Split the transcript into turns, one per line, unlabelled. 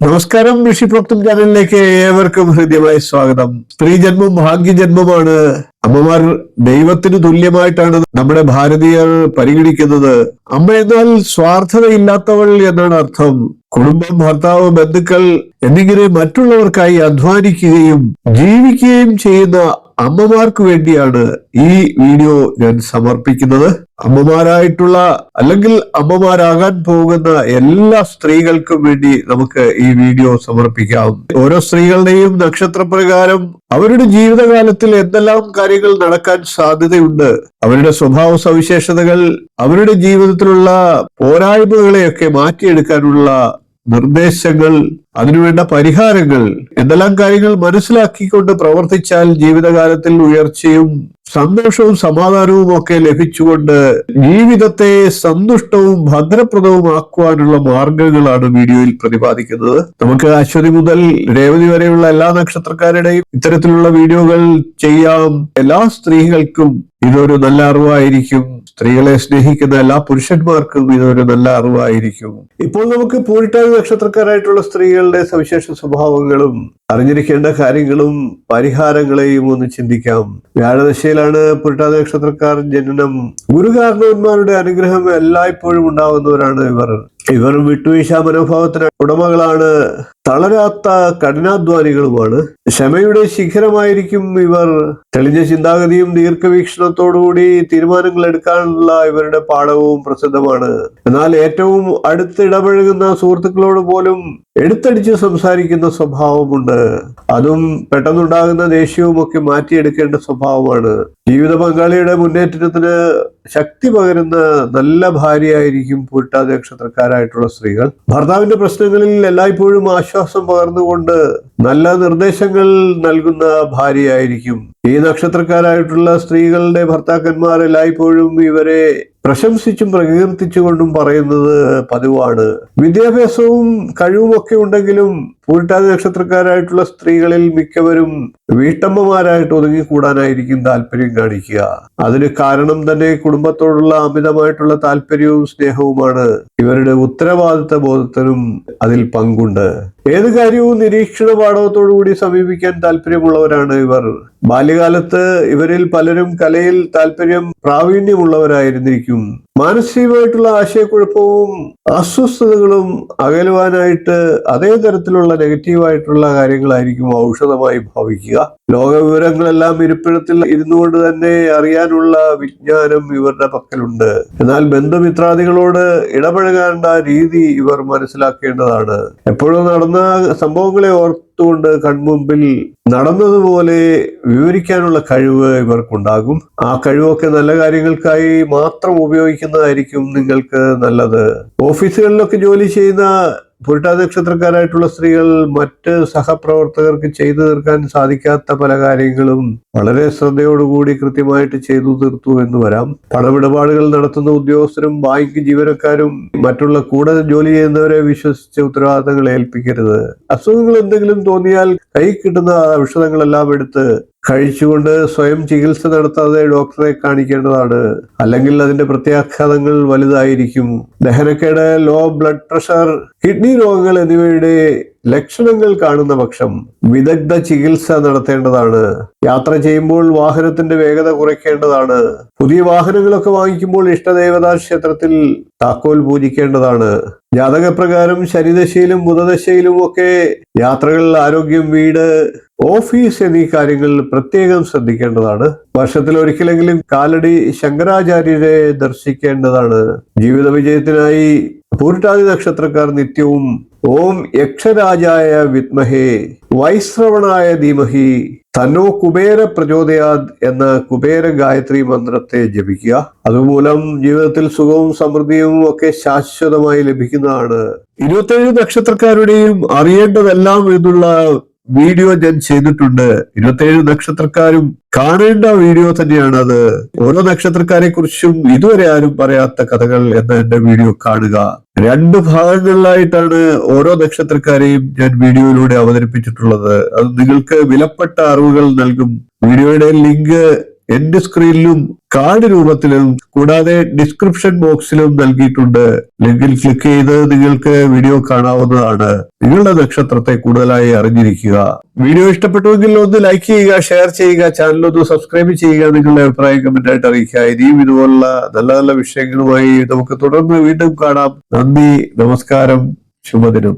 നമസ്കാരം. ഋഷിപ്രോക്തം ചാനലിലേക്ക് ഏവർക്കും ഹൃദ്യമായ സ്വാഗതം. സ്ത്രീജന്മം ഭാഗ്യജന്മമാണ്. അമ്മമാർ ദൈവത്തിന് തുല്യമായിട്ടാണ് നമ്മുടെ ഭാരതീയർ പരിഗണിക്കുന്നത്. അമ്മ എന്നാൽ സ്വാർത്ഥതയില്ലാത്തവൾ എന്നാണ് അർത്ഥം. കുടുംബം, ഭർത്താവ്, ബന്ധുക്കൾ എന്നിങ്ങനെ മറ്റുള്ളവർക്കായി അധ്വാനിക്കുകയും ജീവിക്കുകയും ചെയ്യുന്ന അമ്മമാർക്ക് വേണ്ടിയാണ് ഈ വീഡിയോ ഞാൻ സമർപ്പിക്കുന്നത്. അമ്മമാരായിട്ടുള്ള അല്ലെങ്കിൽ അമ്മമാരാകാൻ പോകുന്ന എല്ലാ സ്ത്രീകൾക്കും വേണ്ടി നമുക്ക് ഈ വീഡിയോ സമർപ്പിക്കാം. ഓരോ സ്ത്രീകളുടെയും നക്ഷത്രപ്രകാരം അവരുടെ ജീവിതകാലത്തിൽ എന്തെല്ലാം കാര്യങ്ങൾ നടക്കാൻ സാധ്യതയുണ്ട്, അവരുടെ സ്വഭാവ സവിശേഷതകൾ, അവരുടെ ജീവിതത്തിലുള്ള പോരായ്മകളെയൊക്കെ മാറ്റിയെടുക്കാനുള്ള നിർദ്ദേശങ്ങൾ, അതിനുവേണ്ട പരിഹാരങ്ങൾ, എന്തെല്ലാം കാര്യങ്ങൾ മനസ്സിലാക്കിക്കൊണ്ട് പ്രവർത്തിച്ചാൽ ജീവിതകാലത്തിൽ ഉയർച്ചയും സന്തോഷവും സമാധാനവും ഒക്കെ ലഭിച്ചുകൊണ്ട് ജീവിതത്തെ സന്തുഷ്ടവും ഭദ്രപ്രദവും ആക്കുവാനുള്ള മാർഗങ്ങളാണ് വീഡിയോയിൽ പ്രതിപാദിക്കുന്നത്. നമുക്ക് അശ്വതി മുതൽ രേവതി വരെയുള്ള എല്ലാ നക്ഷത്രക്കാരുടെയും ഇത്തരത്തിലുള്ള വീഡിയോകൾ ചെയ്യാം. എല്ലാ സ്ത്രീകൾക്കും ഇതൊരു നല്ല അറിവായിരിക്കും. സ്ത്രീകളെ സ്നേഹിക്കുന്ന എല്ലാ പുരുഷന്മാർക്കും ഇതൊരു നല്ല അറിവായിരിക്കും. ഇപ്പോൾ നമുക്ക് പൂരിട്ടാതി നക്ഷത്രക്കാരായിട്ടുള്ള സ്ത്രീകളുടെ സവിശേഷ സ്വഭാവങ്ങളും അറിഞ്ഞിരിക്കേണ്ട കാര്യങ്ങളും പരിഹാരങ്ങളെയും ഒന്ന് ചിന്തിക്കാം. വ്യാഴദശയിലാണ് പൂരിട്ടാതി നക്ഷത്രക്കാർ ജനനം. ഗുരുകാരണവന്മാരുടെ അനുഗ്രഹം എല്ലായ്പ്പോഴും ഉണ്ടാവുന്നവരാണ് ഇവർ വിട്ടുവീഴ്ച മനോഭാവത്തിന് ഉടമകളാണ്. തളരാത്ത കഠിനാധ്വാനികളുമാണ്. ക്ഷമയുടെ ശിഖരമായിരിക്കും ഇവർ. തെളിഞ്ഞ ചിന്താഗതിയും ദീർഘവീക്ഷണത്തോടുകൂടി തീരുമാനങ്ങൾ എടുക്കാനുള്ള ഇവരുടെ പാഠവും പ്രസിദ്ധമാണ്. എന്നാൽ ഏറ്റവും അടുത്തിടപഴകുന്ന സുഹൃത്തുക്കളോട് പോലും എടുത്തടിച്ച് സംസാരിക്കുന്ന സ്വഭാവമുണ്ട്. അതും പെട്ടെന്നുണ്ടാകുന്ന ദേഷ്യവും ഒക്കെ മാറ്റിയെടുക്കേണ്ട സ്വഭാവമാണ്. ജീവിത പങ്കാളിയുടെ മുന്നേറ്റത്തിന് ശക്തി പകരുന്ന നല്ല ഭാര്യയായിരിക്കും പൂരിട്ടാതി നക്ഷത്രക്കാരായിട്ടുള്ള സ്ത്രീകൾ. ഭർത്താവിന്റെ പ്രശ്നങ്ങളിൽ എല്ലായ്പ്പോഴും ആശ്വാസം പകർന്നുകൊണ്ട് നല്ല നിർദ്ദേശങ്ങൾ നൽകുന്ന ഭാര്യയായിരിക്കും. ഈ നക്ഷത്രക്കാരായിട്ടുള്ള സ്ത്രീകളുടെ ഭർത്താക്കന്മാർ എല്ലായ്പ്പോഴും ഇവരെ പ്രശംസിച്ചും പ്രകീർത്തിച്ചുകൊണ്ടും പറയുന്നത് പതിവാണ്. വിദ്യാഭ്യാസവും കഴിവുമൊക്കെ ഉണ്ടെങ്കിലും പൂരിട്ടാതി നക്ഷത്രക്കാരായിട്ടുള്ള സ്ത്രീകളിൽ മിക്കവരും വീട്ടമ്മമാരായിട്ട് ഒതുങ്ങിക്കൂടാനായിരിക്കും താല്പര്യം കാണിക്കുക. അതിന് കാരണം തന്നെ കുടുംബത്തോടുള്ള അമിതമായിട്ടുള്ള താല്പര്യവും സ്നേഹവുമാണ്. ഇവരുടെ ഉത്തരവാദിത്ത ബോധത്തിനും അതിൽ പങ്കുണ്ട്. ഏത് കാര്യവും നിരീക്ഷണ പാഠവത്തോടുകൂടി സമീപിക്കാൻ താല്പര്യമുള്ളവരാണ് ഇവർ. ബാല്യകാലത്ത് ഇവരിൽ പലരും കലയിൽ പ്രാവീണ്യമുള്ളവരായിരുന്നിരിക്കും. മാനസികമായിട്ടുള്ള ആശയക്കുഴപ്പവും അസ്വസ്ഥതകളും അകലുവാനായിട്ട് അതേ തരത്തിലുള്ള നെഗറ്റീവായിട്ടുള്ള കാര്യങ്ങളായിരിക്കും ഔഷധമായി ഭാവിക്കുക. ലോക വിവരങ്ങളെല്ലാം ഇരിപ്പിടത്തിൽ ഇരുന്നുകൊണ്ട് തന്നെ അറിയാനുള്ള വിജ്ഞാനം ഇവരുടെ പക്കലുണ്ട്. എന്നാൽ ബന്ധുമിത്രാദികളോട് ഇടപഴകേണ്ട രീതി ഇവർ മനസ്സിലാക്കേണ്ടതാണ്. എപ്പോഴും നടന്ന സംഭവങ്ങളെ ഓർത്തുകൊണ്ട് കൺമുമ്പിൽ നടന്നതുപോലെ വിവരിക്കാനുള്ള കഴിവ് ഇവർക്കുണ്ടാകും. ആ കഴിവൊക്കെ നല്ല കാര്യങ്ങൾക്കായി മാത്രം ഉപയോഗിക്കുന്നതായിരിക്കും നിങ്ങൾക്ക് നല്ലത്. ഓഫീസുകളിലൊക്കെ ജോലി ചെയ്യുന്ന പൂരിട്ടാതി നക്ഷത്രക്കാരായിട്ടുള്ള സ്ത്രീകൾ മറ്റ് സഹപ്രവർത്തകർക്ക് ചെയ്തു തീർക്കാൻ സാധിക്കാത്ത പല കാര്യങ്ങളും വളരെ ശ്രദ്ധയോടുകൂടി കൃത്യമായിട്ട് ചെയ്തു തീർത്തു എന്ന് വരാം. പണമിടപാടുകൾ നടത്തുന്ന ഉദ്യോഗസ്ഥരും ബാങ്ക് ജീവനക്കാരും മറ്റുള്ള കൂടെ ജോലി ചെയ്യുന്നവരെ വിശ്വസിച്ച് ഉത്തരവാദിത്തങ്ങൾ ഏൽപ്പിക്കരുത്. അസുഖങ്ങൾ എന്തെങ്കിലും തോന്നിയാൽ കൈ കിട്ടുന്ന ഔഷധങ്ങളെല്ലാം എടുത്ത് കഴിച്ചുകൊണ്ട് സ്വയം ചികിത്സ നടത്താതെ ഡോക്ടറെ കാണിക്കേണ്ടതാണ്. അല്ലെങ്കിൽ അതിന്റെ പ്രത്യാഘാതങ്ങൾ വലുതായിരിക്കും. ദഹനക്കേട്, ലോ ബ്ലഡ് പ്രഷർ, കിഡ്നി രോഗങ്ങൾ എന്നിവയുടെ ലക്ഷണങ്ങൾ കാണുന്ന പക്ഷം വിദഗ്ധ ചികിത്സ നടത്തേണ്ടതാണ്. യാത്ര ചെയ്യുമ്പോൾ വാഹനത്തിന്റെ വേഗത കുറയ്ക്കേണ്ടതാണ്. പുതിയ വാഹനങ്ങളൊക്കെ വാങ്ങിക്കുമ്പോൾ ഇഷ്ടദേവതാ ക്ഷേത്രത്തിൽ താക്കോൽ പൂജിക്കേണ്ടതാണ്. ജാതകപ്രകാരം ശനിദശയിലും ബുധദശയിലും ഒക്കെ യാത്രകൾ, ആരോഗ്യം, വീട്, ഓഫീസ് എന്നീ കാര്യങ്ങൾ പ്രത്യേകം ശ്രദ്ധിക്കേണ്ടതാണ്. വർഷത്തിൽ ഒരിക്കലെങ്കിലും കാലടി ശങ്കരാചാര്യരെ ദർശിക്കേണ്ടതാണ്. ജീവിത വിജയത്തിനായി പൂരിട്ടാതി നക്ഷത്രക്കാർ നിത്യവും ഓം യക്ഷരാജായ വിദ്മഹേ വൈശ്രവണായ ധീമഹി തന്നോ കുബേര പ്രചോദയാത് എന്ന കുബേര ഗായത്രി മന്ത്രത്തെ ജപിക്കുക. അതുമൂലം ജീവിതത്തിൽ സുഖവും സമൃദ്ധിയും ഒക്കെ ശാശ്വതമായി ലഭിക്കുന്നതാണ്. 27 നക്ഷത്രക്കാരുടെയും അറിയേണ്ടതെല്ലാം എന്നുള്ള വീഡിയോ ഞാൻ ചെയ്തിട്ടുണ്ട്. 27 നക്ഷത്രക്കാരും കാണേണ്ട വീഡിയോ തന്നെയാണ് അത്. ഓരോ നക്ഷത്രക്കാരെ കുറിച്ചും ഇതുവരെ ആരും പറയാത്ത കഥകൾ എന്ന എന്റെ വീഡിയോ കാണുക. 2 ഭാഗങ്ങളിലായിട്ടാണ് ഓരോ നക്ഷത്രക്കാരെയും ഞാൻ വീഡിയോയിലൂടെ അവതരിപ്പിച്ചിട്ടുള്ളത്. അത് നിങ്ങൾക്ക് വിലപ്പെട്ട അറിവുകൾ നൽകും. വീഡിയോയുടെ ലിങ്ക് എൻഡ് സ്ക്രീനിലും കാർഡ് രൂപത്തിലും കൂടാതെ ഡിസ്ക്രിപ്ഷൻ ബോക്സിലും നൽകിയിട്ടുണ്ട്. ലിങ്കിൽ ക്ലിക്ക് ചെയ്ത് നിങ്ങൾക്ക് വീഡിയോ കാണാവുന്നതാണ്. നിങ്ങളുടെ നക്ഷത്രത്തെ കൂടുതലായി അറിഞ്ഞിരിക്കുക. വീഡിയോ ഇഷ്ടപ്പെട്ടുവെങ്കിൽ ഒന്ന് ലൈക്ക് ചെയ്യുക, ഷെയർ ചെയ്യുക, ചാനൽ ഒന്ന് സബ്സ്ക്രൈബ് ചെയ്യുക, നിങ്ങളുടെ അഭിപ്രായം കമന്റ് ആയിട്ട് അറിയിക്കുക. ഇനിയും ഇതുപോലുള്ള നല്ല നല്ല വിഷയങ്ങളുമായി നമുക്ക് തുടർന്ന് വീണ്ടും കാണാം. നന്ദി, നമസ്കാരം, ശുഭദിനം.